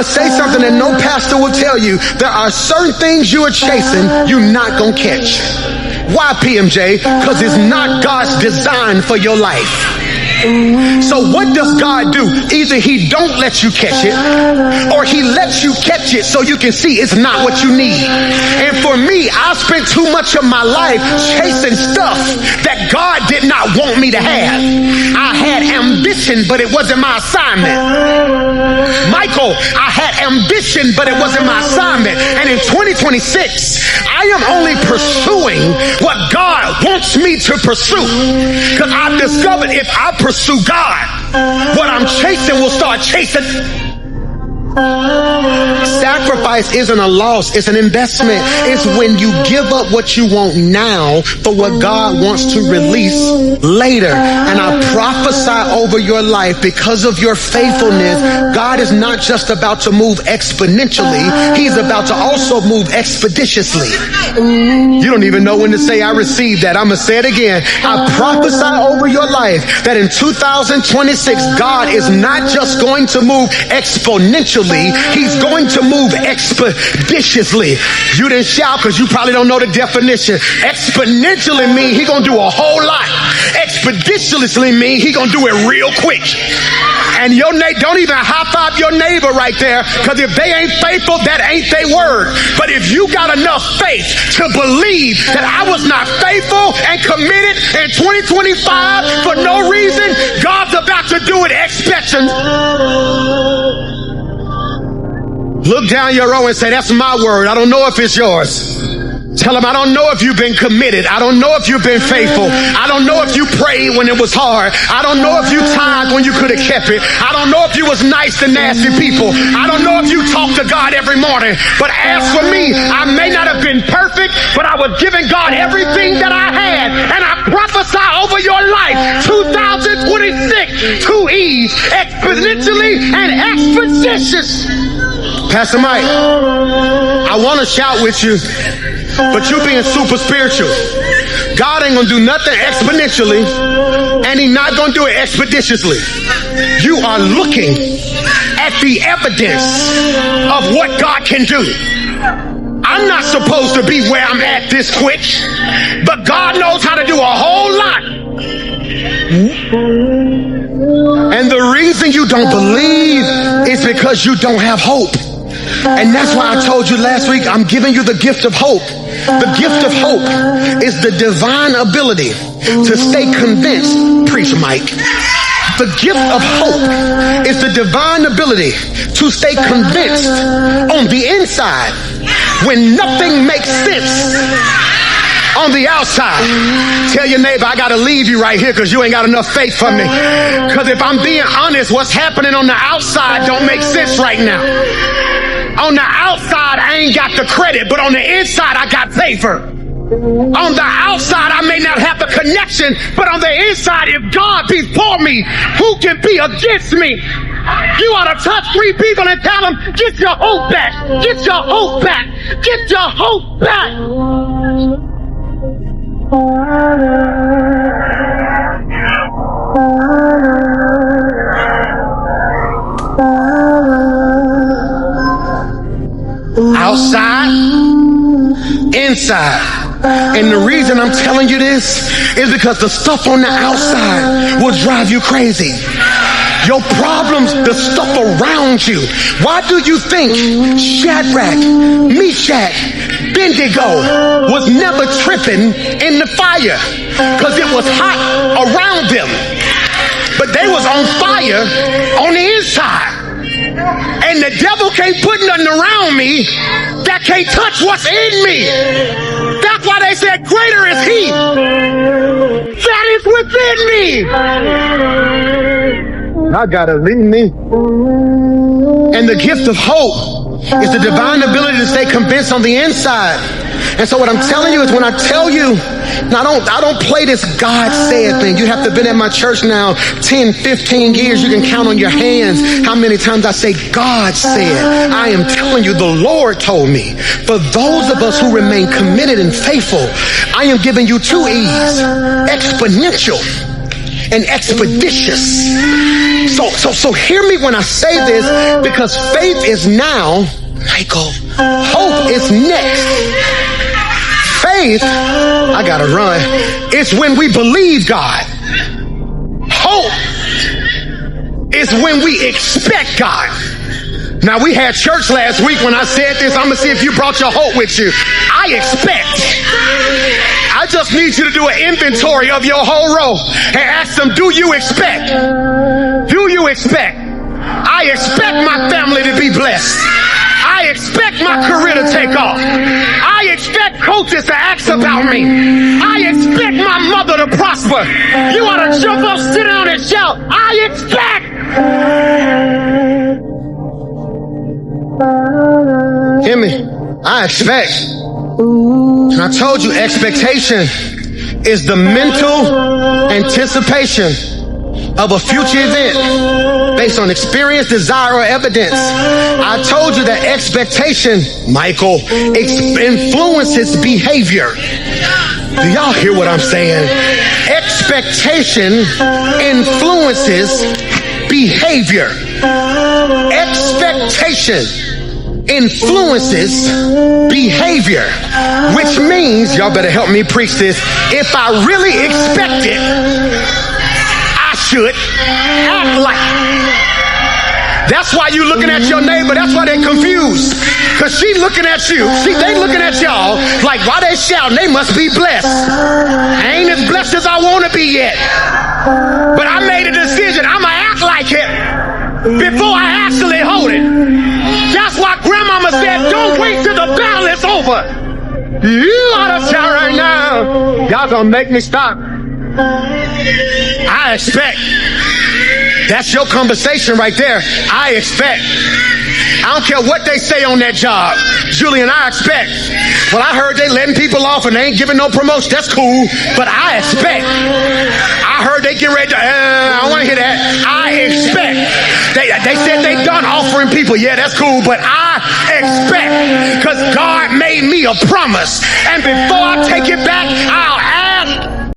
going to say something that no pastor will tell you. There are certain things you are chasing you're not going to catch. Why, PMJ? Because it's not God's design for your life. So what does God do? Either he don't let you catch it, or he lets you catch it so you can see it's not what you need. And for me, I spent too much of my life chasing stuff that God did not want me to have. I had ambition, but it wasn't my assignment. Michael, I had ambition, but it wasn't my assignment. And in 2026, I am only pursuing what God wants me to pursue. Because I've discovered if I pursue God, what I'm chasing will start chasing. Sacrifice isn't a loss, it's an investment. It's when you give up what you want now for what God wants to release later. And I prophesy over your life, because of your faithfulness, God is not just about to move exponentially, he's about to also move expeditiously. You don't even know when to say I received that. I'm going to say it again. I prophesy over your life that in 2026, God is not just going to move exponentially, he's going to move expeditiously. You didn't shout because you probably don't know the definition. Exponentially mean he gonna do a whole lot. Expeditiously mean he gonna do it real quick. And your don't even high five your neighbor right there, because if they ain't faithful, that ain't their word. But if you got enough faith to believe that I was not faithful and committed in 2025 for no reason, God's about to do it expectant. Look down your row and say, that's my word. I don't know if it's yours. Tell him, I don't know if you've been committed. I don't know if you've been faithful. I don't know if you prayed when it was hard. I don't know if you tithed when you could have kept it. I don't know if you was nice to nasty people. I don't know if you talked to God every morning. But as for me, I may not have been perfect, but I was giving God everything that I had. And I prophesy over your life, 2026, 2 E's, exponentially and expeditious. Pastor Mike, I want to shout with you, but you being super spiritual. God ain't going to do nothing exponentially, and he's not going to do it expeditiously. You are looking at the evidence of what God can do. I'm not supposed to be where I'm at this quick, but God knows how to do a whole lot. And the reason you don't believe is because you don't have hope. And that's why I told you last week, I'm giving you the gift of hope. The gift of hope is the divine ability to stay convinced. Preach, Mike. The gift of hope is the divine ability to stay convinced on the inside when nothing makes sense on the outside. Tell your neighbor, I gotta leave you right here because you ain't got enough faith for me. Because if I'm being honest, what's happening on the outside don't make sense right now. On the outside, I ain't got the credit, but on the inside, I got favor. On the outside, I may not have the connection, but on the inside, if God be for me, who can be against me? You ought to touch 3 people and tell them, get your hope back. Get your hope back. Get your hope back. Outside, inside. And the reason I'm telling you this is because the stuff on the outside will drive you crazy. Your problems, the stuff around you. Why do you think Shadrach, Meshach, Abednego was never tripping in the fire? Because it was hot around them, but they was on fire on the inside. And the devil can't put nothing around me that can't touch what's in me. That's why they said, greater is he that is within me. I gotta leave me. And the gift of hope is the divine ability to stay convinced on the inside. And so what I'm telling you is, when I tell you, I don't play this God said thing. You have to have been at my church now 10, 15 years. You can count on your hands how many times I say God said. I am telling you, the Lord told me. For those of us who remain committed and faithful, I am giving you 2 E's: exponential and expeditious. So hear me when I say this, because faith is now, Michael. Hope is next. Faith, I gotta run. It's when we believe God. Hope is when we expect God. Now, we had church last week when I said this. I'm gonna see if you brought your hope with you. I expect. I just need you to do an inventory of your whole row and ask them, do you expect? Do you expect? I expect my family to be blessed. I expect my career to take off. I expect coaches to ask about me. I expect my mother to prosper. You ought to jump up, sit down, and shout, I expect. Hear me? I expect. And I told you, expectation is the mental anticipation of a future event based on experience, desire, or evidence. I told you that expectation, Michael, influences behavior. Do y'all hear what I'm saying? Expectation influences behavior. Expectation influences behavior, which means, y'all better help me preach this, if I really expect it, I should act like it. That's why you looking at your neighbor. That's why they confused. Because she looking at you. See, they looking at y'all like, why they shouting? They must be blessed. I ain't as blessed as I want to be yet. But I made a decision. I'm going to act like it before I actually hold it. That's why grandmama said, don't wait till the battle is over. You ought to shout right now. Y'all gonna make me stop. I expect. That's your conversation right there. I expect. I don't care what they say on that job. Julian, I expect. Well, I heard they letting people off and they ain't giving no promotion. That's cool. But I expect. I heard they get ready to, I don't want to hear that. I expect. They said they done offering people. Yeah, that's cool. But I expect. Because God made me a promise. And before I take it back, I'll